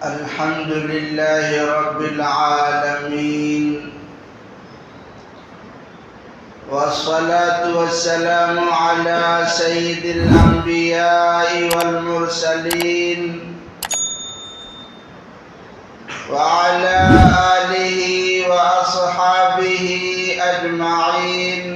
الحمد لله رب العالمين، والصلاة والسلام على سيد الأنبياء والمرسلين وعلى آله وأصحابه أجمعين.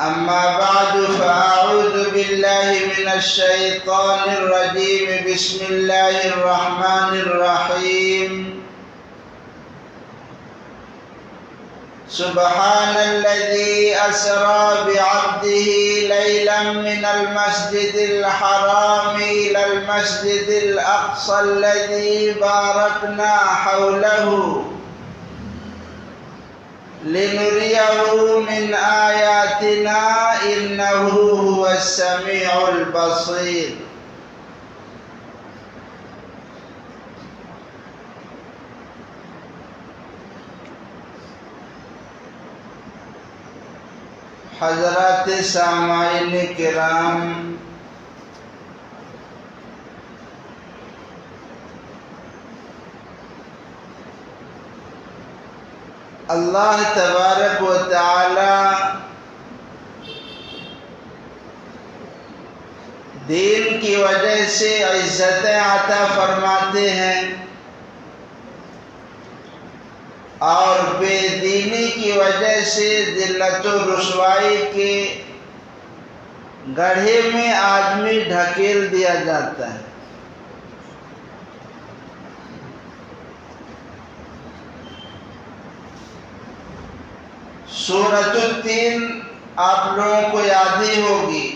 أما بعد، فأعوذ بالله من الشيطان الرجيم. بسم الله الرحمن الرحيم. سبحان الذي أسرى بعبده ليلا من المسجد الحرام إلى المسجد الأقصى الذي باركنا حوله لنريه من آياتنا إنه هو السميع البصير. حضرات سامعین کرام، اللہ تبارک و تعالی دین کی وجہ سے عزتیں عطا فرماتے ہیں اور بے دینی کی وجہ سے ذلت و رسوائی کے گڑھے میں آدمی ڈھکیل دیا جاتا ہے. سورۃ التین آپ لوگوں کو یاد ہی ہوگی.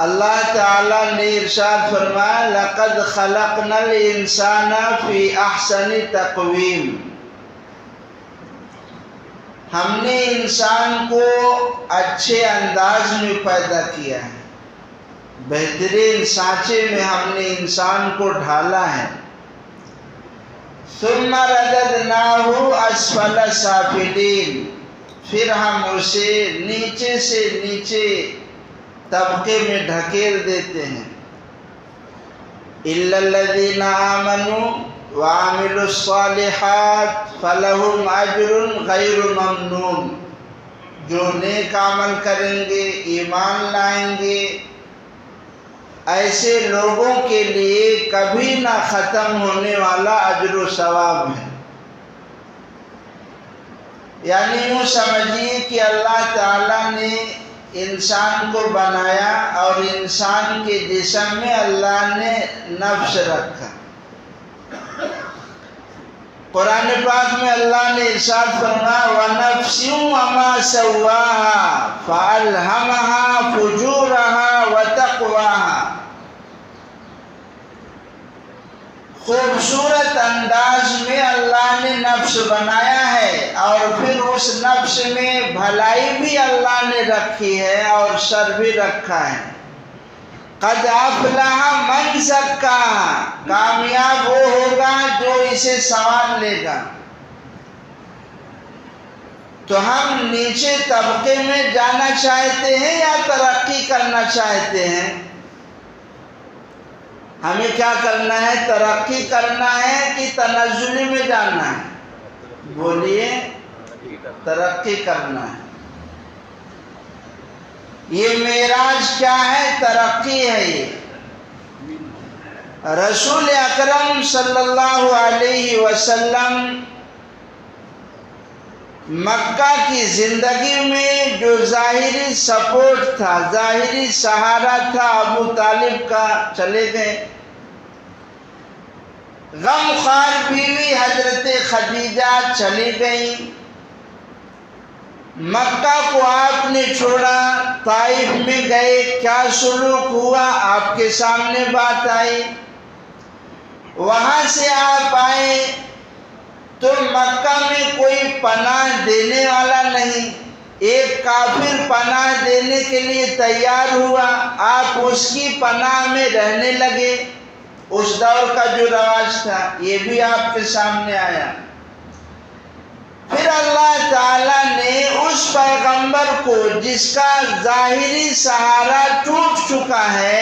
اللہ تعالیٰ نے ارشاد فرمایا لَقَدْ خَلَقْنَا الْإِنسَانَ فِي أَحْسَنِ تَقْوِيمٍ. ہم نے انسان کو اچھے انداز میں پیدا کیا ہے، بہترین سانچے میں ہم نے انسان کو ڈھالا ہے. ثُمَّ رَدَدْنَاهُ أَسْفَلَ سَافِلِينَ. پھر ہم اسے نیچے سے نیچے طبقے میں ڈھکیل دیتے ہیں. إِلَّا الَّذِينَ آمَنُوا وَعَمِلُوا الصَّالِحَاتِ فَلَهُمْ أَجْرٌ غَيْرُ مَمْنُونٍ. جو نیک عمل کریں گے، ایمان لائیں گے، ایسے لوگوں کے لیے کبھی نہ ختم ہونے والا اجر و ثواب ہے. یعنی یوں سمجھیے کہ اللہ تعالیٰ نے انسان کو بنایا اور انسان کے جسم میں اللہ نے نفس رکھا. قرآن پاک میں اللہ نے ارشاد فرمایا وَنَفْسٍ وَمَا سَوَّاهَا فَأَلْهَمَهَا فُجُورَهَا وَتَقْوَاهَا. خوبصورت انداز میں اللہ نے نفس بنایا ہے اور پھر اس نفس میں بھلائی بھی اللہ نے رکھی ہے اور شر بھی رکھا ہے. قد افلح من زکاها. کامیاب وہ ہوگا جو اسے سنوار لے گا. تو ہم نیچے طبقے میں جانا چاہتے ہیں یا ترقی کرنا چاہتے ہیں؟ ہمیں کیا کرنا ہے؟ ترقی کرنا ہے کہ تنزلی میں جانا ہے؟ بولیے. ترقی کرنا ہے. یہ معراج کیا ہے؟ ترقی ہے. یہ رسول اکرم صلی اللہ علیہ وسلم مکہ کی زندگی میں جو ظاہری سپورٹ تھا، ظاہری سہارا تھا ابو طالب کا، چلے گئے. غم خوار بیوی حضرت خدیجہ چلی گئی. مکہ کو آپ نے چھوڑا، طائف میں گئے. کیا سلوک ہوا آپ کے سامنے بات آئی. وہاں سے آپ آئے تو مکہ میں کوئی پناہ دینے والا نہیں. ایک کافر پناہ دینے کے لیے تیار ہوا، آپ اس کی پناہ میں رہنے لگے. اس دور کا جو رواج تھا یہ بھی آپ کے سامنے آیا. پھر اللہ تعالیٰ نے اس پیغمبر کو جس کا ظاہری سہارا ٹوٹ چکا ہے،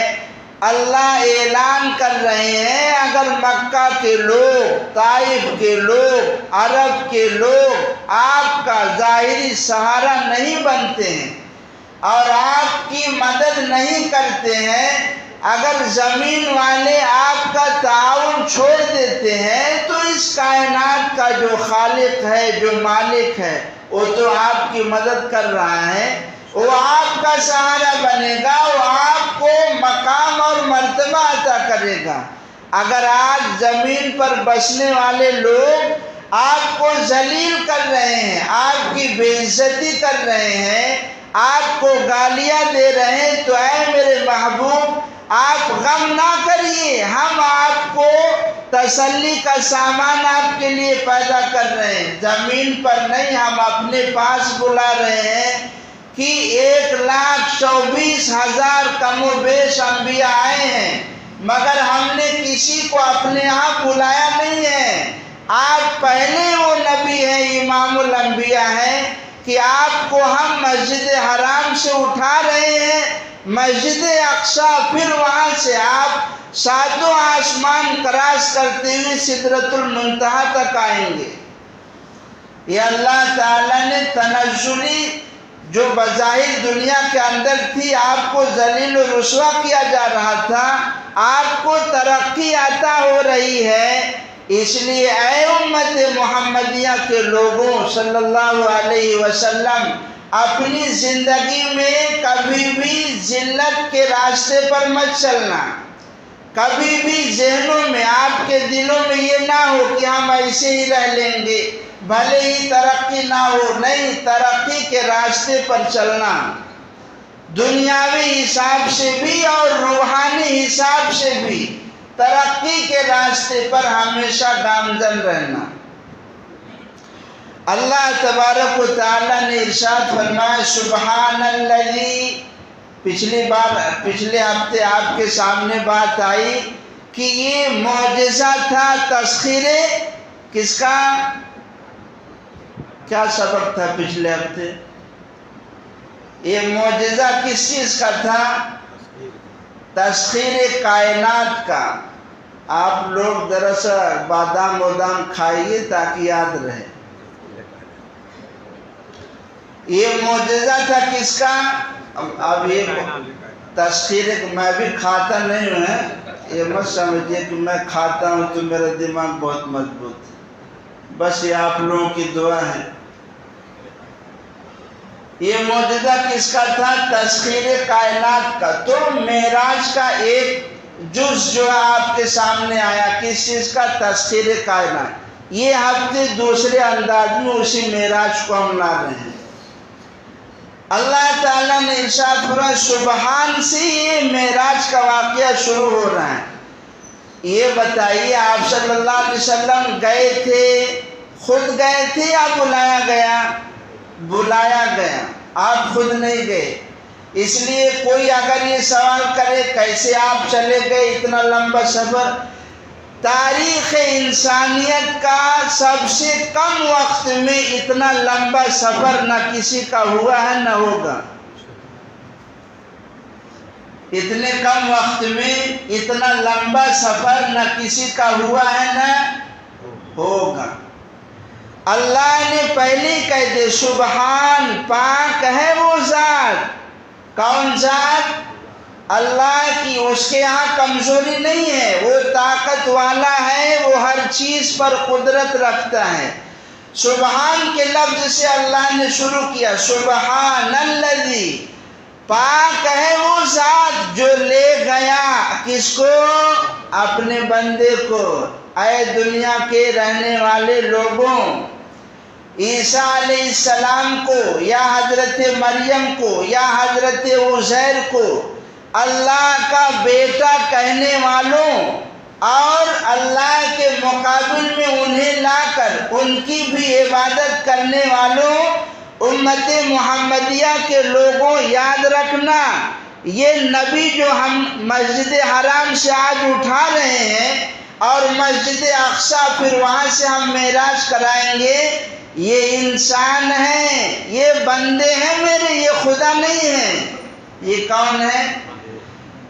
اللہ اعلان کر رہے ہیں اگر مکہ کے لوگ، طائف کے لوگ، عرب کے لوگ آپ کا ظاہری سہارا نہیں بنتے ہیں اور آپ کی مدد نہیں کرتے ہیں، اگر زمین والے آپ کا تعاون چھوڑ دیتے ہیں، تو اس کائنات کا جو خالق ہے، جو مالک ہے، وہ تو آپ کی مدد کر رہا ہے، وہ آپ کا سہارا بنے گا، وہ آپ کو مقام اور مرتبہ عطا کرے گا۔ اگر آج زمین پر بسنے والے لوگ آپ کو ذلیل کر رہے ہیں، آپ کی بے عزتی کر رہے ہیں، آپ کو گالیاں دے رہے ہیں، تو اے میرے محبوب آپ غم نہ کریے، ہم آپ کو تسلی کا سامان آپ کے لیے پیدا کر رہے ہیں۔ زمین پر نہیں، ہم اپنے پاس بلا رہے ہیں کہ 1,24,000 کم و بیش انبیاء آئے ہیں، مگر ہم نے کسی کو اپنے ہاں بلایا نہیں ہے۔ آپ پہلے وہ نبی ہیں، امام الانبیاء ہیں کہ آپ کو ہم مسجد حرام سے اٹھا رہے ہیں، مسجد اقصیٰ، پھر وہاں سے آپ 7 آسمان کراس کرتے ہوئے سدرۃ المنتہا تک آئیں گے۔ یہ اللہ تعالیٰ نے تنزلی جو بظاہر دنیا کے اندر تھی، آپ کو ذلیل و رسوا کیا جا رہا تھا، آپ کو ترقی عطا ہو رہی ہے۔ اس لیے اے امت محمدیہ کے لوگوں صلی اللہ علیہ وسلم، اپنی زندگی میں کبھی بھی ذلت کے راستے پر مت چلنا، کبھی بھی ذہنوں میں، آپ کے دلوں میں یہ نہ ہو کہ ہم ایسے ہی رہ لیں گے بھلے ہی ترقی نہ ہو، نہیں، ترقی کے راستے پر چلنا، دنیاوی حساب سے بھی اور روحانی حساب سے بھی ترقی کے راستے پر ہمیشہ گامزن رہنا۔ اللہ تبارک و تعالیٰ نے ارشاد فرمایا، سبحان الذی، پچھلے ہفتے آپ کے سامنے بات آئی کہ یہ معجزہ تھا تسخیر کس کا؟ کیا سبق تھا پچھلے ہفتے؟ یہ معجزہ کس چیز کا تھا؟ تسخیر کائنات کا۔ آپ لوگ دراصل بادام وادام کھائیے تاکہ یاد رہے۔ یہ معجزہ تھا کس کا؟ اب یہ تسخیر، میں بھی کھاتا نہیں ہوں، یہ مت سمجھیے کہ میں کھاتا ہوں تو میرا دماغ بہت مضبوط ہے، بس یہ آپ لوگوں کی دعا ہے۔ یہ معجزہ کس کا تھا؟ تسخیر کائنات کا۔ تو معراج کا ایک جز جو آپ کے سامنے آیا، کس چیز کا؟ تسخیر کائنات۔ یہ ہفتے دوسرے انداز میں اسی معراج کو ہم لا رہے ہیں۔ اللہ تعالیٰ نے ارشاد فرمایا، سبحان سے یہ معراج کا واقعہ شروع ہو رہا ہے۔ یہ بتائیے آپ صلی اللہ علیہ وسلم گئے تھے، خود گئے تھے یا بلایا گیا؟ بلایا گیا، آپ خود نہیں گئے۔ اس لیے کوئی اگر یہ سوال کرے کیسے آپ چلے گئے اتنا لمبا سفر، تاریخ انسانیت کا سب سے کم وقت میں اتنا لمبا سفر نہ کسی کا ہوا ہے نہ ہوگا۔ اتنے کم وقت میں اتنا لمبا سفر نہ کسی کا ہوا ہے نہ ہوگا۔ اللہ نے پہلے کہہ دے، سبحان، پاک ہے وہ ذات۔ کون ذات؟ اللہ کی، اس کے ہاں کمزوری نہیں ہے، وہ طاقت والا ہے، وہ ہر چیز پر قدرت رکھتا ہے۔ سبحان کے لفظ سے اللہ نے شروع کیا، سبحان الذی، پاک ہے وہ ذات جو لے گیا کس کو؟ اپنے بندے کو۔ اے دنیا کے رہنے والے لوگوں، عیسیٰ علیہ السلام کو یا حضرت مریم کو یا حضرت عزیر کو اللہ کا بیٹا کہنے والوں اور اللہ کے مقابل میں انہیں لا کر ان کی بھی عبادت کرنے والوں، امت محمدیہ کے لوگوں، یاد رکھنا یہ نبی جو ہم مسجد حرام سے آج اٹھا رہے ہیں اور مسجد اقصیٰ پھر وہاں سے ہم معراج کرائیں گے، یہ انسان ہیں، یہ بندے ہیں میرے، یہ خدا نہیں ہے۔ یہ کون ہے؟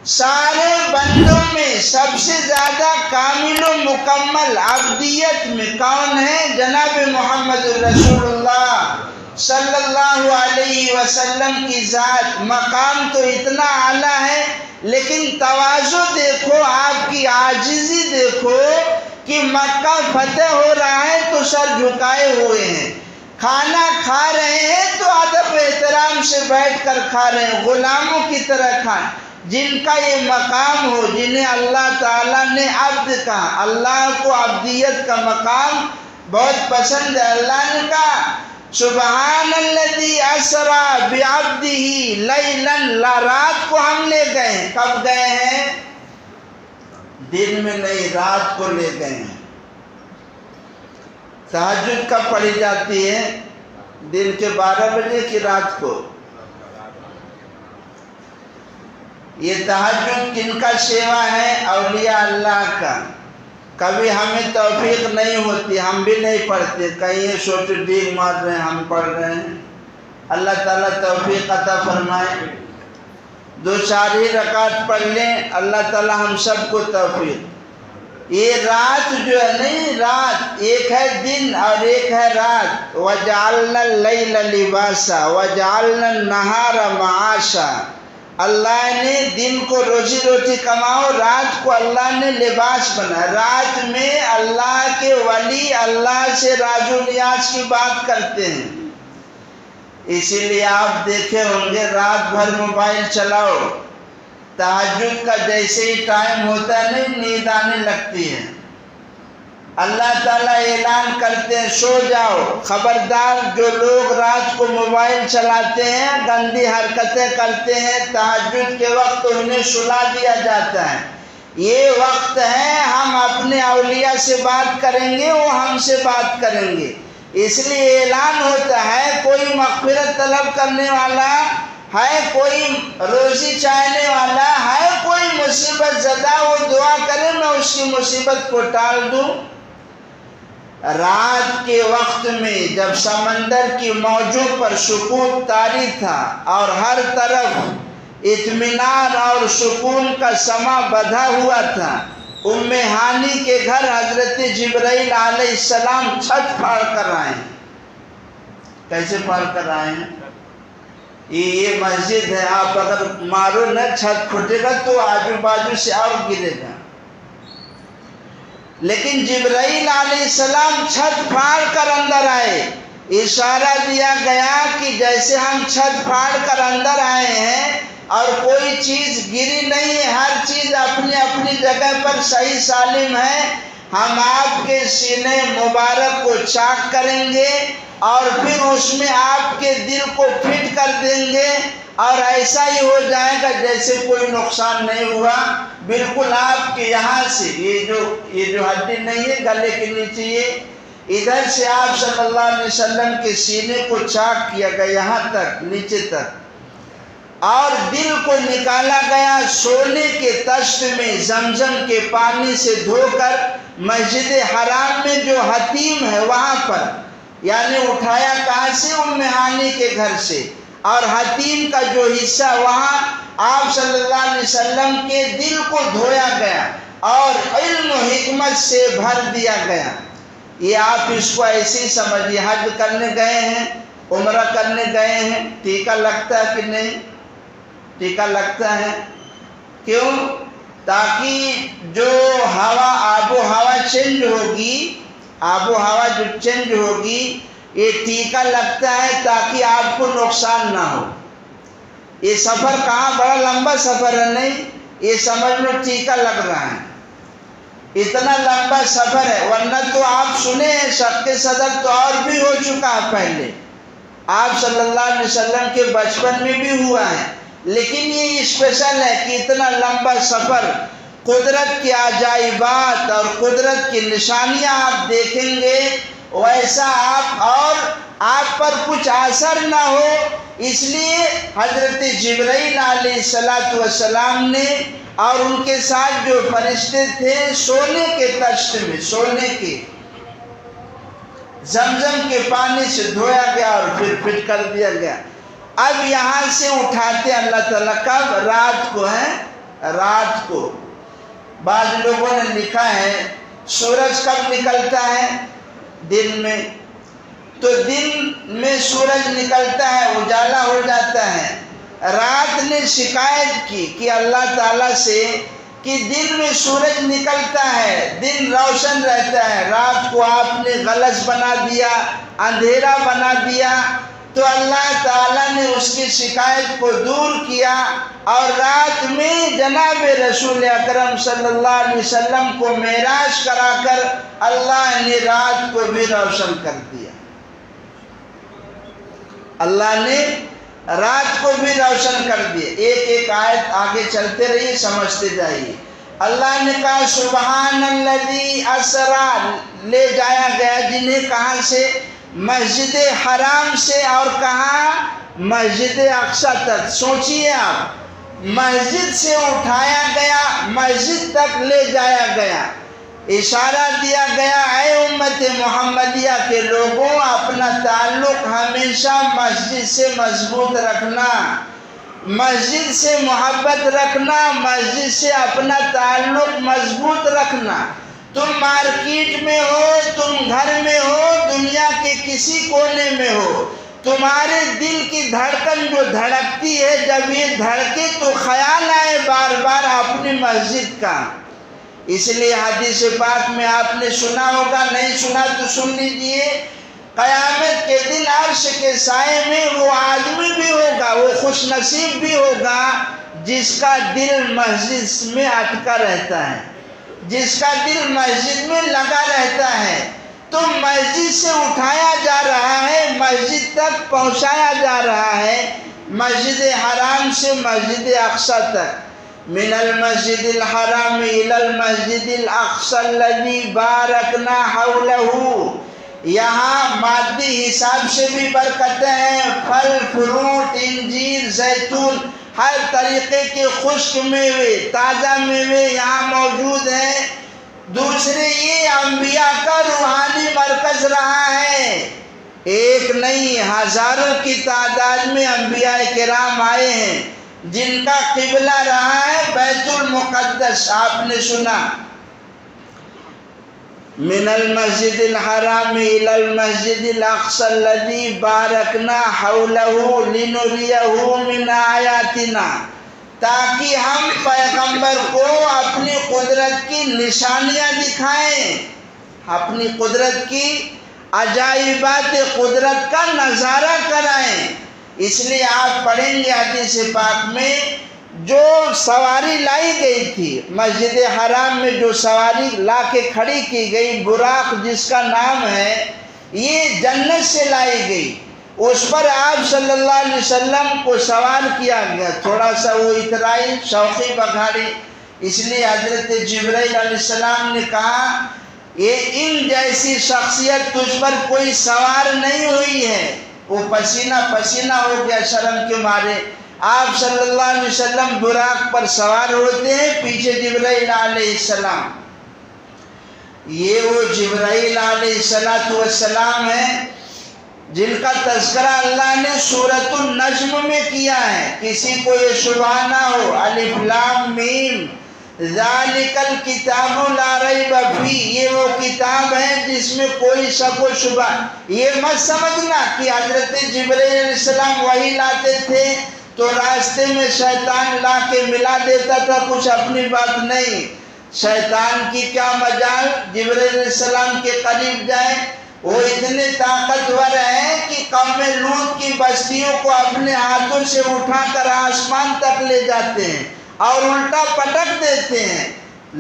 سارے بندوں میں سب سے زیادہ کامل و مکمل عبدیت میں کون ہے؟ جناب محمد رسول اللہ صلی اللہ علیہ وسلم کی ذات۔ مقام تو اتنا اعلیٰ ہے، لیکن تواضع دیکھو، آپ کی عاجزی دیکھو کہ مکہ فتح ہو رہا ہے تو سر جھکائے ہوئے ہیں، کھانا کھا رہے ہیں تو ادب و احترام سے بیٹھ کر کھا رہے ہیں، غلاموں کی طرح کھائیں۔ جن کا یہ مقام ہو، جنہیں اللہ تعالیٰ نے عبد کہا، اللہ کو عبدیت کا مقام بہت پسند ہے۔ اللہ نے کہا سبحان الذی اسریٰ بعبدہ لیلا، رات کو ہم لے گئے ہیں۔ کب گئے ہیں؟ دن میں نہیں، رات کو لے گئے ہیں۔ تہجد کب پڑھی جاتی ہے؟ دن کے 12 بجے کی رات کو؟ یہ تہجد کن کا سیوا ہے؟ اولیاء اللہ کا۔ کبھی ہمیں توفیق نہیں ہوتی، ہم بھی نہیں پڑھتے، کہیں یہ سوچ ڈیگ مار رہے ہیں ہم پڑھ رہے ہیں۔ اللہ تعالیٰ توفیق عطا فرمائے، 2-4 ہی رکعت پڑھ لیں، اللہ تعالیٰ ہم سب کو توفیق۔ یہ رات جو ہے نہیں، رات ایک ہے دن اور ایک ہے رات۔ وَجَعَلْنَا اللَّيْلَ لِبَاسًا وَجَعَلْنَا النَّهَارَ مَعَاشًا۔ اللہ نے دن کو روزی روٹی کماؤ، رات کو اللہ نے لباس بنایا۔ رات میں اللہ کے ولی اللہ سے راز و نیاز کی بات کرتے ہیں۔ اسی لیے آپ دیکھے ہوں گے رات بھر موبائل چلاؤ، تہجد کا جیسے ہی ٹائم ہوتا ہے نہیں، نیند آنے لگتی ہے۔ اللہ تعالیٰ اعلان کرتے ہیں سو جاؤ، خبردار جو لوگ رات کو موبائل چلاتے ہیں، گندی حرکتیں کرتے ہیں، تہجد کے وقت انہیں سلا دیا جاتا ہے۔ یہ وقت ہے ہم اپنے اولیاء سے بات کریں گے، وہ ہم سے بات کریں گے۔ اس لیے اعلان ہوتا ہے کوئی مغفرت طلب کرنے والا ہے، کوئی روزی چاہنے والا ہے، کوئی مصیبت زدہ، وہ دعا کرے میں اس کی مصیبت کو ٹال دوں۔ رات کے وقت میں جب سمندر کی موجوں پر سکوت طاری تھا اور ہر طرف اطمینان اور سکون کا سما بدھا ہوا تھا، ام ہانی کے گھر حضرت جبرائیل علیہ السلام چھت پھاڑ کر آئے۔ کیسے پھاڑ کر آئے ہیں؟ یہ مسجد ہے، آپ اگر مارو نہ چھت پھٹے گا تو آجو باجو سے اور گرے گا، لیکن جبرائیل علیہ السلام چھت پھاڑ کر اندر آئے۔ اشارہ دیا گیا کہ جیسے ہم چھت پھاڑ کر اندر آئے ہیں اور کوئی چیز گری نہیں ہے، ہر چیز اپنی اپنی جگہ پر صحیح سالم ہے، ہم آپ کے سینے مبارک کو چاک کریں گے اور پھر اس میں آپ کے دل کو فٹ کر دیں گے، اور ایسا ہی ہو جائے گا جیسے کوئی نقصان نہیں ہوا۔ بالکل آپ کے یہاں سے یہ جو ہڈی نہیں ہے گلے کے نیچے، یہ ادھر سے آپ صلی اللہ علیہ وسلم کے سینے کو چاک کیا گیا یہاں تک، نیچے تک، اور دل کو نکالا گیا سونے کے طشت میں زمزم کے پانی سے دھو کر مسجد حرام میں جو حتیم ہے وہاں پر، یعنی اٹھایا کہاں سے؟ ام ہانی کے گھر سے، اور حتیم کا جو حصہ وہاں آپ صلی اللہ علیہ وسلم کے دل کو دھویا گیا اور علم و حکمت سے بھر دیا گیا۔ یہ آپ اس کو ایسے ہی سمجھیے، حج کرنے گئے ہیں، عمرہ کرنے گئے ہیں، ٹیکہ لگتا ہے کہ نہیں؟ ٹیکہ لگتا ہے، کیوں؟ تاکہ جو آب و ہوا چینج ہوگی، آب و ہوا جو چینج ہوگی، یہ ٹیکہ لگتا ہے تاکہ آپ کو نقصان نہ ہو۔ یہ سفر کہاں بڑا لمبا سفر ہے نہیں، یہ سمجھ لو ٹیکہ لگ رہا ہے، اتنا لمبا سفر ہے۔ ورنہ تو آپ سنے ہیں شق صدر تو اور بھی ہو چکا ہے پہلے، آپ صلی اللہ علیہ وسلم کے بچپن میں بھی ہوا ہے، لیکن یہ اسپیشل ہے کہ اتنا لمبا سفر، قدرت کی عجائبات اور قدرت کی نشانیاں آپ دیکھیں گے، ویسا آپ پر کچھ اثر نہ ہو، اس لیے حضرت جبرائیل علیہ السلام نے اور ان کے ساتھ جو فرشتے تھے سونے کے طشت میں، سونے کے زمزم کے پانی سے دھویا گیا اور پھر فٹ کر دیا گیا۔ اب یہاں سے اٹھاتے اللہ تعالیٰ کب؟ رات کو ہے، رات کو۔ بعض لوگوں نے لکھا ہے سورج کب نکلتا ہے؟ دن میں۔ تو دن میں سورج نکلتا ہے، اجالا ہو جاتا ہے۔ رات نے شکایت کی کہ اللہ تعالیٰ سے کہ دن میں سورج نکلتا ہے، دن روشن رہتا ہے، رات کو آپ نے غلظ بنا دیا، اندھیرا بنا دیا۔ تو اللہ تعالیٰ نے اس کی شکایت کو دور کیا اور رات میں جناب رسول اکرم صلی اللہ علیہ وسلم کو معراج کرا کر اللہ نے رات کو بھی روشن کر دیا۔ اللہ نے رات کو بھی روشن کر دیا۔ ایک ایک آیت آگے چلتے رہیے، سمجھتے جائیے۔ اللہ نے کہا سبحان الذی اسری، لے جایا گیا جنہیں کہاں سے؟ مسجد حرام سے، اور کہاں؟ مسجد اقصی تک۔ سوچئے آپ، مسجد سے اٹھایا گیا، مسجد تک لے جایا گیا، اشارہ دیا گیا اے امت محمدیہ کے لوگوں اپنا تعلق ہمیشہ مسجد سے مضبوط رکھنا، مسجد سے محبت رکھنا، مسجد سے اپنا تعلق مضبوط رکھنا۔ تم مارکیٹ میں ہو، تم گھر میں ہو، دنیا کے کسی کونے میں ہو، تمہارے دل کی دھڑکن جو دھڑکتی ہے، جب یہ دھڑکے تو خیال آئے بار بار اپنی مسجد کا۔ اس لیے حدیث پاک میں آپ نے سنا ہوگا، نہیں سنا تو سن لیجئے، قیامت کے دن عرش کے سائے میں وہ آدمی بھی ہوگا، وہ خوش نصیب بھی ہوگا جس کا دل مسجد میں اٹکا رہتا ہے، جس کا دل مسجد میں لگا رہتا ہے۔ تو مسجد سے اٹھایا جا رہا ہے، مسجد تک پہنچایا جا رہا ہے، مسجد حرام سے مسجد اقصی تک۔ من المسجد الحرام الى المسجد الاقصى الذي باركنا حوله۔ یہاں مادی حساب سے بھی برکتیں ہیں، پھل، فروٹ، انجیر، زیتون، ہر طریقے کے خشک میوے، تازہ میوے یہاں موجود ہیں۔ دوسرے یہ انبیاء کا روحانی مرکز رہا ہے، ایک نہیں ہزاروں کی تعداد میں انبیاء کرام آئے ہیں جن کا قبلہ رہا ہے بیت المقدس۔ آپ نے سنا من المسجد الحرام الى المسجد الاقصى الذي باركنا حوله لنريه من آیاتنا، تاکہ ہم پیغمبر کو اپنی قدرت کی نشانیاں دکھائیں، اپنی قدرت کی عجائبات قدرت کا نظارہ کرائیں۔ اس لیے آپ پڑھیں گے حدیث پاک میں جو سواری لائی گئی تھی مسجد حرام میں، جو سواری لا کے کھڑی کی گئی، براق جس کا نام ہے، یہ جنت سے لائی گئی۔ اس پر آپ صلی اللہ علیہ وسلم کو سوار کیا گیا، تھوڑا سا وہ اترائی، شوخی بگھاڑی۔ اس لیے حضرت جبرائیل علیہ السلام نے کہا یہ ان جیسی شخصیت تجھ پر کوئی سوار نہیں ہوئی ہے۔ وہ پسینہ پسینہ ہو گیا شرم کے مارے۔ آپ صلی اللہ علیہ وسلم براق پر سوار ہوتے ہیں، پیچھے جبرائیل علیہ السلام۔ یہ وہ جبرائیل علیہ السلام ہیں جن کا تذکرہ اللہ نے سورۃ النجم میں کیا ہے، کسی کو یہ شبہ نہ ہو۔ الف لام میم ذالک الکتاب لا ریب فیہ، یہ وہ کتاب ہے جس میں کوئی شک و شبہ۔ یہ مت سمجھنا کہ حضرت جبرائیل علیہ السلام وحی لاتے تھے تو راستے میں شیطان لا کے ملا دیتا تھا، کچھ اپنی بات نہیں۔ شیطان کی کیا مجال جبرائیل علیہ السلام کے قریب جائے؟ وہ اتنے طاقتور ہیں کہ قوم لوط کی بستیوں کو اپنے ہاتھوں سے اٹھا کر آسمان تک لے جاتے ہیں اور الٹا پٹک دیتے ہیں۔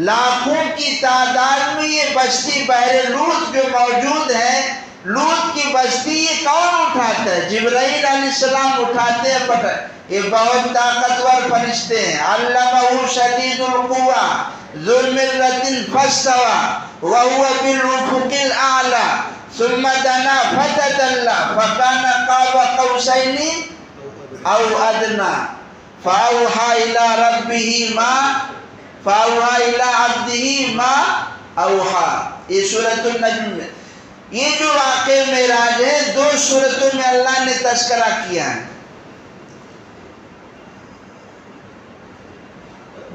لاکھوں کی تعداد میں یہ بستی بحر لوط جو موجود ہے، لوط کی بستی، یہ کون اٹھاتا ہے؟ جبرائیل علیہ السلام اٹھاتے ہیں، پٹک۔ یہ بہت طاقتور فرشتے ہیں۔ علمہ شدید القوہ ذو مرۃ فاستوى وهو بالافق الاعلى ثم دنا فتدلى فكان قاب قوسين او ادنى فاوحى الى ربه ما فاوحى الى عبده ما اوحى۔ یہ سورۃ النجم میں یہ جو واقع معراج ہے 2 صورتوں میں اللہ نے تذکرہ کیا ہے.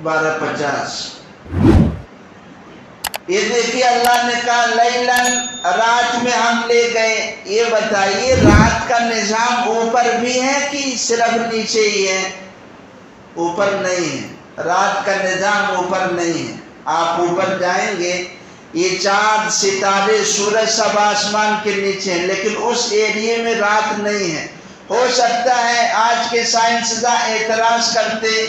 12:50. یہ دیکھیے اللہ نے کہا لیلن، رات میں ہم لے گئے. یہ بتائیے رات کا نظام اوپر بھی ہے کہ صرف نیچے ہی ہے؟ اوپر نہیں ہے، رات کا نظام اوپر نہیں ہے. آپ اوپر جائیں گے یہ چاند ستارے سورج سب آسمان کے نیچے ہیں، لیکن اس ایریے میں رات نہیں ہے. ہو سکتا ہے آج کے سائنسداں اعتراض کرتے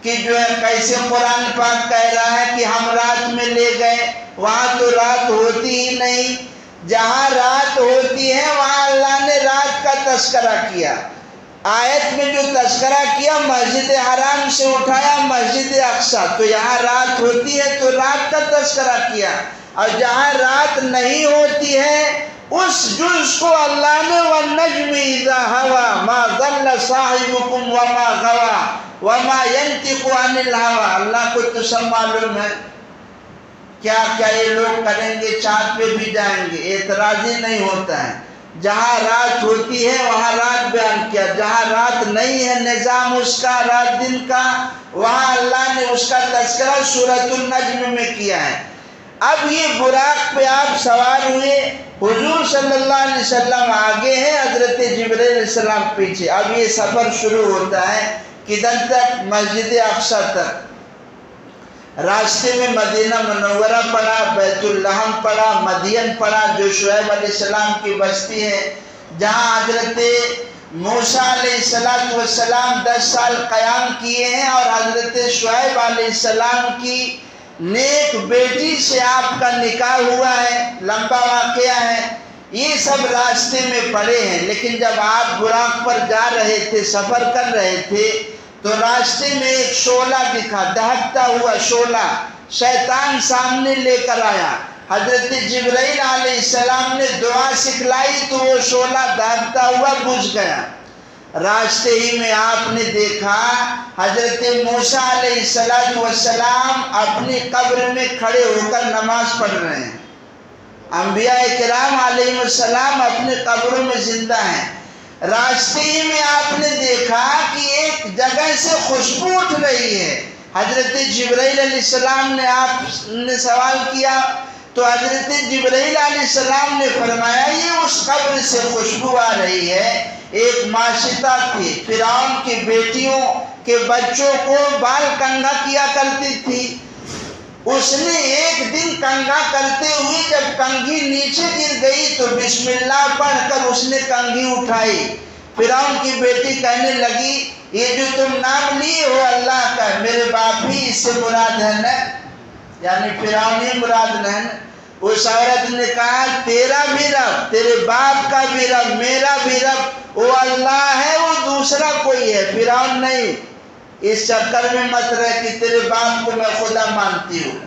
کہ جو ہے کیسے قرآن پاک کہہ رہا ہے کہ ہم رات میں لے گئے، وہاں تو رات ہوتی ہی نہیں. جہاں رات ہوتی ہے وہاں اللہ نے رات کا تذکرہ کیا. آیت میں جو تذکرہ کیا مسجد حرام سے اٹھایا مسجد اقصی، تو یہاں رات ہوتی ہے تو رات کا تذکرہ کیا. اور جہاں رات نہیں ہوتی ہے اس جز کو اللہ نے وَالنَّجْمِ إِذَا هَوَى مَا ضَلَّ صَاحِبُكُمْ وَمَا غَوَى وَمَا يَنْطِقُ عَنِ الْهَوَى. اللہ کو تو سب معلوم ہے کیا کیا یہ لوگ کریں گے، چاند پہ بھی جائیں گے، اعتراض ہی نہیں ہوتا ہے. جہاں رات ہوتی ہے وہاں رات بیان کیا، جہاں رات نہیں ہے نظام اس کا رات دن کا، وہاں اللہ نے اس کا تذکرہ سورۃ النجم میں کیا ہے. اب یہ براق پہ آپ سوار ہوئے، حضور صلی اللہ علیہ وسلم آگے ہیں، حضرت جبرائیل علیہ السلام پیچھے. اب یہ سفر شروع ہوتا ہے کدھر تک؟ مسجد اقصی تک. راستے میں مدینہ منورہ پڑا، بیت اللحم پڑا، مدین پڑا جو شعیب علیہ السلام کی بستی ہے، جہاں حضرت موسیٰ علیہ السلام 10 سال قیام کیے ہیں، اور حضرت شعیب علیہ السلام کی نیک بیٹی سے آپ کا نکاح ہوا ہے، لمبا واقعہ ہے. یہ سب راستے میں پڑے ہیں. لیکن جب آپ براق پر جا رہے تھے، سفر کر رہے تھے، تو راستے میں ایک شعلہ دکھا، دہکتا ہوا شعلہ شیطان سامنے لے کر آیا. حضرت جبرائیل علیہ السلام نے دعا سکھلائی تو وہ شعلہ دہکتا ہوا بجھ گیا. راستے ہی میں آپ نے دیکھا حضرت موسیٰ علیہ السلام اپنی قبر میں کھڑے ہو کر نماز پڑھ رہے ہیں. انبیاء کرام علیہ السلام اپنے قبروں میں زندہ ہیں. راستے ہی میں آپ نے دیکھا کہ ایک جگہ سے خوشبو اٹھ رہی ہے. حضرت جبرائیل علیہ السلام نے آپ نے سوال کیا تو حضرت جبرائیل علیہ السلام نے فرمایا یہ اس قبر سے خوشبو آ رہی ہے. ایک معاشرہ تھی، فرعون کی بیٹیوں کے بچوں کو بال کنگھا کیا کرتی تھی. اس نے ایک دن کنگھا کرتے ہوئے جب کنگھی نیچے گر گئی تو بسم اللہ پڑھ کر اس نے کنگھی اٹھائی. فرعون کی بیٹی کہنے لگی یہ جو تم نام لیے ہو اللہ کا، میرے باپ ہی اس سے مراد ہے نا، یعنی فرعون ہی مراد ہے نا. اس عورت نے کہا تیرا بھی رب، تیرے باپ کا بھی رب، میرا بھی رب وہ اللہ ہے، وہ دوسرا کوئی ہے، فرعون نہیں. اس چکر میں مت رہ کہ تیرے باپ کو میں خدا مانتی ہوں.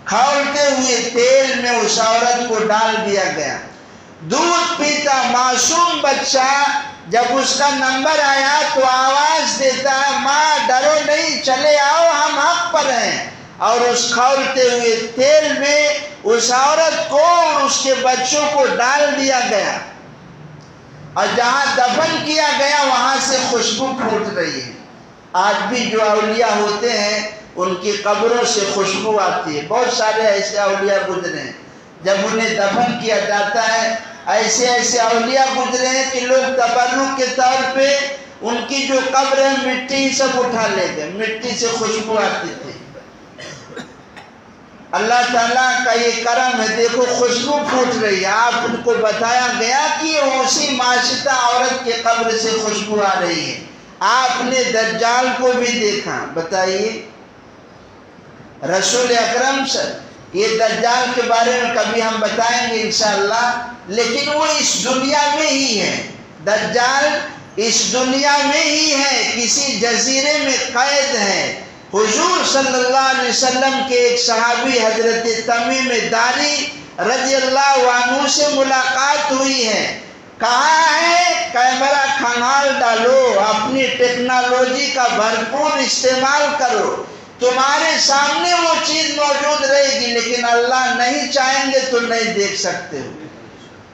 کھولتے ہوئے تیل میں اس عورت کو ڈال دیا گیا. دودھ پیتا معصوم بچہ جب اس کا نمبر آیا تو آواز دیتا ہے ماں ڈرو نہیں، چلے آؤ ہم حق پر ہیں. اور اس کھولتے ہوئے تیل میں اس عورت کو اور اس کے بچوں کو ڈال دیا گیا، اور جہاں دفن کیا گیا وہاں سے خوشبو پھوٹ رہی ہے. آج بھی جو اولیاء ہوتے ہیں ان کی قبروں سے خوشبو آتی ہے. بہت سارے ایسے اولیاء گزرے ہیں، جب انہیں دفن کیا جاتا ہے ایسے ایسے اولیاء گزرے ہیں کہ لوگ تبرک کے طور پہ ان کی جو قبر ہے مٹی سب اٹھا لے گئے، مٹی سے خوشبو آتی تھی. اللہ تعالیٰ کا یہ کرم ہے، دیکھو خوشبو پھوٹ رہی ہے. آپ ان کو بتایا گیا کہ اسی معاشرہ عورت کے قبر سے خوشبو آ رہی ہے. آپ نے دجال کو بھی دیکھا. بتائیے رسول اکرم یہ دجال کے بارے میں کبھی ہم بتائیں گے انشاءاللہ، لیکن وہ اس دنیا میں ہی ہے. دجال اس دنیا میں ہی ہے، کسی جزیرے میں قید ہے. حضور صلی اللہ علیہ وسلم کے ایک صحابی حضرت تمیم داری رضی اللہ عنہ سے ملاقات ہوئی ہے. کہا ہے کیمرہ کھنگال ڈالو، اپنی ٹیکنالوجی کا بھرپور استعمال کرو، تمہارے سامنے وہ چیز موجود رہے گی، لیکن اللہ نہیں چاہیں گے تو نہیں دیکھ سکتے ہو.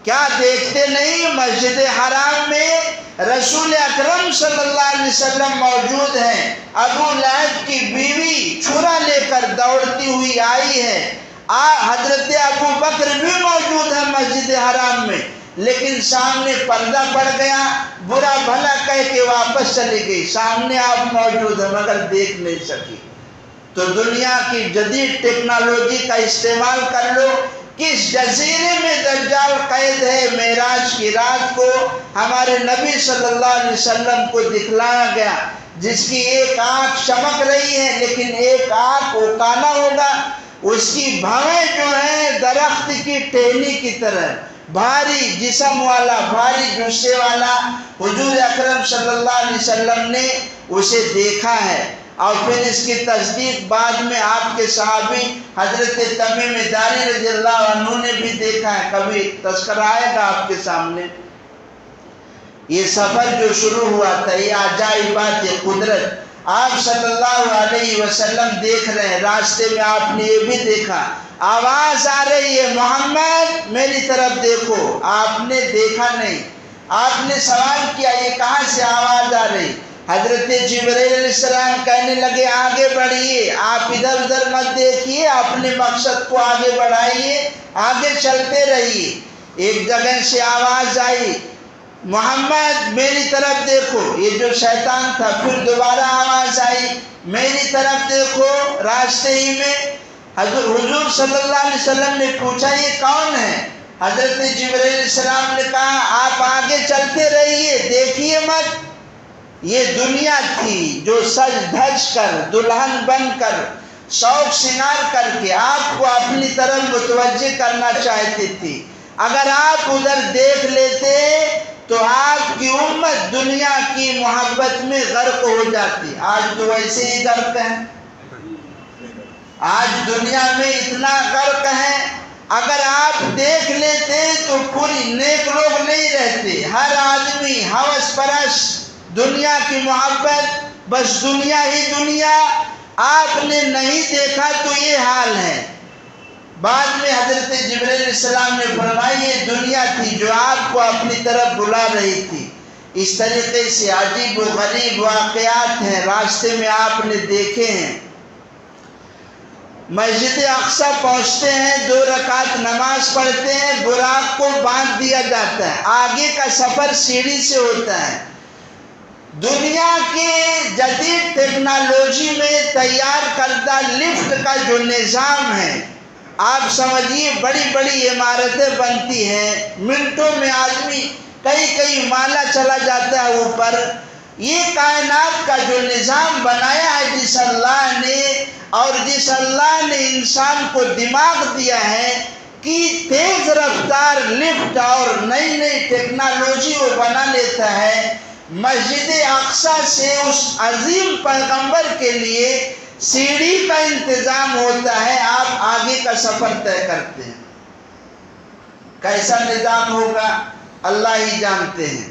کیا دیکھتے نہیں مسجد حرام میں رسول اکرم صلی اللہ علیہ وسلم موجود ہیں، ابو لہب کی بیوی چھرا لے کر دوڑتی ہوئی آئی ہے، حضرت ابو بکر بھی موجود ہے مسجد حرام میں، لیکن سامنے پردہ پڑ گیا، برا بھلا کہہ کے واپس چلی گئی، سامنے آپ موجود ہیں مگر دیکھ نہیں سکی۔ تو دنیا کی جدید ٹیکنالوجی کا استعمال کر لو، کس جزیرے میں دجال قید ہے؟ معراج کی رات کو ہمارے نبی صلی اللہ علیہ وسلم کو دکھلایا گیا، جس کی ایک آنکھ چمک رہی ہے لیکن ایک آنکھ اوکانا ہوگا، اس کی بھویں جو ہیں درخت کی ٹہنی کی طرح، بھاری جسم والا، بھاری جسے والا۔ حضور اکرم صلی اللہ علیہ وسلم نے اسے دیکھا ہے، اور پھر اس کی تصدیق بعد میں آپ کے صحابی حضرت تمیم داری رضی اللہ عنہ نے بھی دیکھا ہے، کبھی تذکرہ آئے گا آپ کے سامنے۔ یہ سفر جو شروع ہوا تھا، یہ عجائبات قدرت آپ صلی اللہ علیہ وسلم دیکھ رہے ہیں، راستے میں آپ نے یہ بھی دیکھا، آواز آ رہی ہے محمد میری طرف دیکھو، آپ نے دیکھا نہیں، آپ نے سوال کیا یہ کہاں سے آواز آ رہی؟ حضرت جبرائیل علیہ السلام کہنے لگے آگے بڑھیے، آپ ادھر ادھر مت دیکھیے، اپنے مقصد کو آگے بڑھائیے، آگے چلتے رہیے۔ ایک جگہ سے آواز آئی محمد میری طرف دیکھو، یہ جو شیطان تھا، پھر دوبارہ آواز آئی میری طرف دیکھو، راستے ہی میں حضور صلی اللہ علیہ وسلم نے پوچھا یہ کون ہے؟ حضرت جبرائیل علیہ السلام نے کہا آپ آگے چلتے رہیے، دیکھیے مت۔ یہ دنیا تھی جو سج دھج کر، دلہن بن کر، شوق سنگار کر کے آپ کو اپنی طرف متوجہ کرنا چاہتی تھی، اگر آپ ادھر دیکھ لیتے تو آپ کی امت دنیا کی محبت میں غرق ہو جاتی۔ آج تو ویسے ہی غرق ہیں، آج دنیا میں اتنا غرق ہے، اگر آپ دیکھ لیتے تو پوری نیک لوگ نہیں رہتے، ہر آدمی ہوس پرست، دنیا کی محبت، بس دنیا ہی دنیا۔ آپ نے نہیں دیکھا تو یہ حال ہے۔ بعد میں حضرت جبرائیل علیہ السلام نے فرمایا یہ دنیا تھی جو آپ کو اپنی طرف بلا رہی تھی۔ اس طریقے سے عجیب و غریب واقعات ہیں، راستے میں آپ نے دیکھے ہیں۔ مسجد اقصی پہنچتے ہیں، 2 رکعت نماز پڑھتے ہیں، براق کو باندھ دیا جاتا ہے، آگے کا سفر سیڑھی سے ہوتا ہے۔ دنیا کے جدید ٹیکنالوجی میں تیار کردہ لفٹ کا جو نظام ہے، آپ سمجھیے بڑی بڑی عمارتیں بنتی ہیں، منٹوں میں آدمی کئی مالا چلا جاتا ہے اوپر۔ یہ کائنات کا جو نظام بنایا ہے جس اللہ نے، اور جس اللہ نے انسان کو دماغ دیا ہے کہ تیز رفتار لفٹ اور نئی ٹیکنالوجی وہ بنا لیتا ہے، مسجد اقصی سے اس عظیم پیغمبر کے لیے سیڑھی کا انتظام ہوتا ہے، آپ آگے کا سفر طے کرتے ہیں۔ کیسا نظام ہوگا اللہ ہی جانتے ہیں،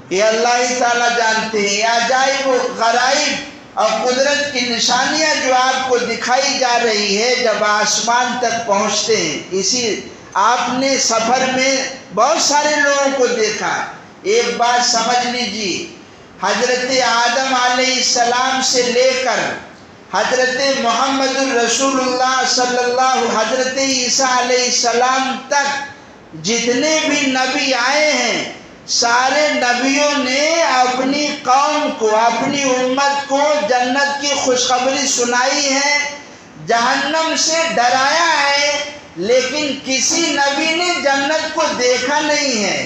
یہ اللہ ہی تعالیٰ جانتے ہیں۔ یہ عجائب و غرائب اور قدرت کی نشانیاں جو آپ کو دکھائی جا رہی ہے جب آسمان تک پہنچتے ہیں، اسی آپ نے سفر میں بہت سارے لوگوں کو دیکھا۔ ایک بات سمجھ لیجیے، حضرت آدم علیہ السلام سے لے کر حضرت محمد الرسول اللہ صلی اللہ، حضرت عیسیٰ علیہ السلام تک جتنے بھی نبی آئے ہیں، سارے نبیوں نے اپنی قوم کو، اپنی امت کو جنت کی خوشخبری سنائی ہے، جہنم سے ڈرایا ہے، لیکن کسی نبی نے جنت کو دیکھا نہیں ہے،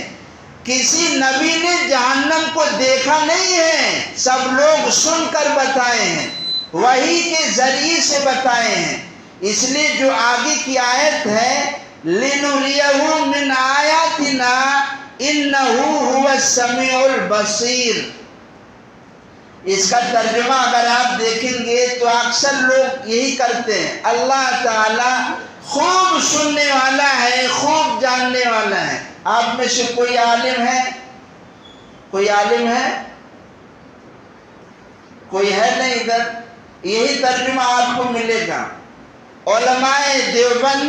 کسی نبی نے جہنم کو دیکھا نہیں ہے، سب لوگ سن کر بتائے ہیں، وحی کے ذریعے سے بتائے ہیں۔ اس لیے جو آگے کی آیت ہے لِنُرِيَهُ مِنْ آیَاتِنَا إِنَّهُ هُوَ السَّمِيعُ الْبَصِيرُ، اس کا ترجمہ اگر آپ دیکھیں گے تو اکثر لوگ یہی کرتے ہیں، اللہ تعالی خوب سننے والا ہے، خوب جاننے والا ہے۔ آپ میں سے کوئی عالم ہے؟ کوئی عالم ہے؟ کوئی ہے نہیں ادھر؟ یہی ترجمہ آپ کو ملے گا۔ علماء دیوبند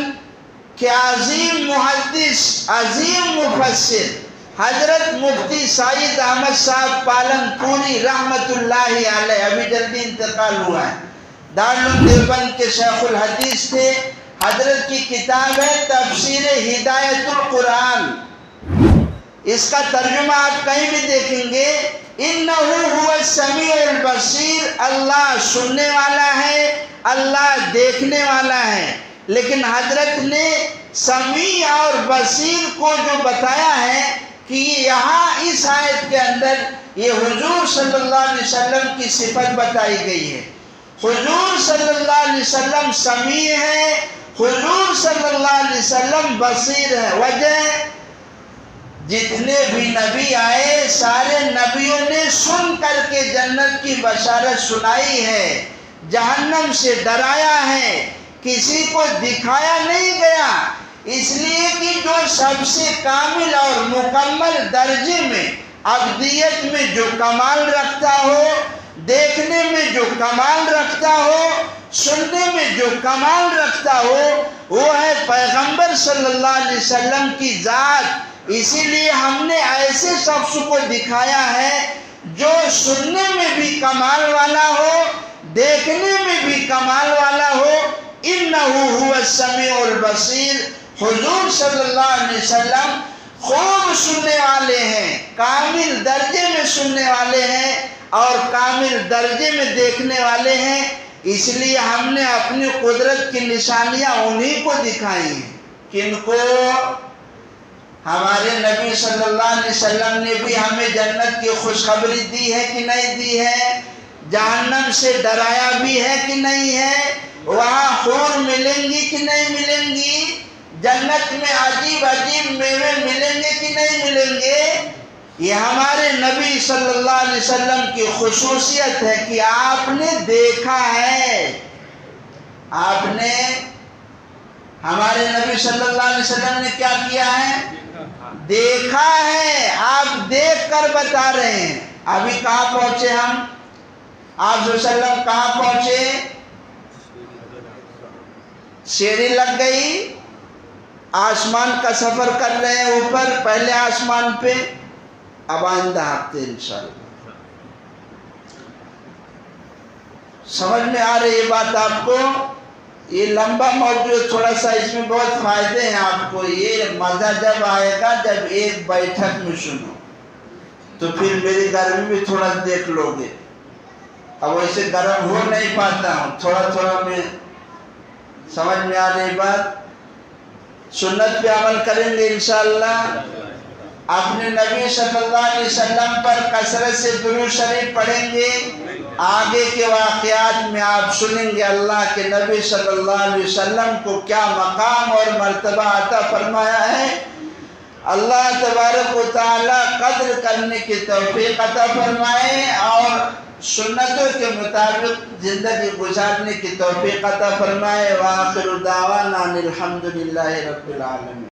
کہ عظیم محدث، عظیم مفسر حضرت مفتی سعید احمد صاحب پالن پوری رحمت اللہ علیہ، ابھی جلدی انتقال ہوا ہے، دارالعلوم دیوبند کے شیخ الحدیث تھے۔ حضرت کی کتاب ہے تفسیر ہدایت القرآن، اس کا ترجمہ آپ کہیں بھی دیکھیں گے، اِنَّهُ هُوَ السَّمِيعُ الْبَصِيرُ، اللہ سننے والا ہے، اللہ دیکھنے والا ہے۔ لیکن حضرت نے سمیع اور بصیر کو جو بتایا ہے کہ یہاں اس آیت کے اندر یہ حضور صلی اللہ علیہ وسلم کی صفت بتائی گئی ہے۔ حضور صلی اللہ علیہ وسلم سمیع ہے، حضور صلی اللہ علیہ وسلم بصیر ہے۔ وجہ جتنے بھی نبی آئے سارے نبیوں نے سن کر کے جنت کی بشارت سنائی ہے، جہنم سے ڈرایا ہے، کسی کو دکھایا نہیں گیا، اس لیے کہ جو سب سے کامل اور مکمل درجے میں ابدیت میں جو کمال رکھتا ہو، دیکھنے میں جو کمال رکھتا ہو، سننے میں جو کمال رکھتا ہو، وہ ہے پیغمبر صلی اللہ علیہ وسلم کی ذات۔ اسی لیے ہم نے ایسے شخص کو دکھایا ہے جو سننے میں بھی کمال والا ہو، دیکھنے میں بھی کمال والا ہو۔ اِنَّهُ هُوَ السَّمِيعُ الْبَصِيرُ، حضور صلی اللہ علیہ وسلم خوب سننے والے ہیں، کامل درجے میں سننے والے ہیں اور کامل درجے میں دیکھنے والے ہیں۔ اس لیے ہم نے اپنی قدرت کی نشانیاں انہی کو دکھائی ہیں۔ کن کو؟ ہمارے نبی صلی اللہ علیہ وسلم نے بھی ہمیں جنت کی خوشخبری دی ہے کہ نہیں دی ہے؟ جہنم سے ڈرایا بھی ہے کہ نہیں ہے؟ وہاں حور ملیں گی کہ نہیں ملیں گی؟ جنت میں عجیب عجیب میوے ملیں گے کہ نہیں ملیں گے؟ یہ ہمارے نبی صلی اللہ علیہ وسلم کی خصوصیت ہے کہ آپ نے دیکھا ہے۔ آپ نے، ہمارے نبی صلی اللہ علیہ وسلم نے کیا کیا ہے؟ دیکھا ہے۔ آپ دیکھ کر بتا رہے ہیں۔ ابھی کہاں پہنچے ہم؟ آپ صلی اللہ علیہ وسلم کہاں پہنچے؟ سیڑھی لگ گئی، آسمان کا سفر کر رہے ہیں اوپر، پہلے آسمان پہ، اب آئندہ ہفتے انشاءاللہ۔ سمجھ میں آ رہی ہے بات آپ کو؟ یہ لمبا موضوع، تھوڑا سا اس میں بہت فائدے ہیں آپ کو۔ یہ مزہ جب آئے گا جب ایک بیٹھک میں سنو، تو پھر میری گرمی بھی تھوڑا دیکھ لو گے۔ اب ویسے گرم ہو نہیں پاتا ہوں، تھوڑا تھوڑا میں، سمجھ میں آ رہی بات؟ سنت پہ عمل کریں گے انشاءاللہ۔ اپنے نبی صلی اللہ علیہ وسلم پر کثرت سے درود شریف پڑھیں گے۔ آگے کے واقعات میں آپ سنیں گے اللہ کے نبی صلی اللہ علیہ وسلم کو کیا مقام اور مرتبہ عطا فرمایا ہے۔ اللہ تبارک و تعالی قدر کرنے کی توفیق عطا فرمائے اور سنتوں کے مطابق زندگی گزارنے کی توفیق عطا فرمائے۔ وآخر دعوانا الحمدللہ رب العالمین۔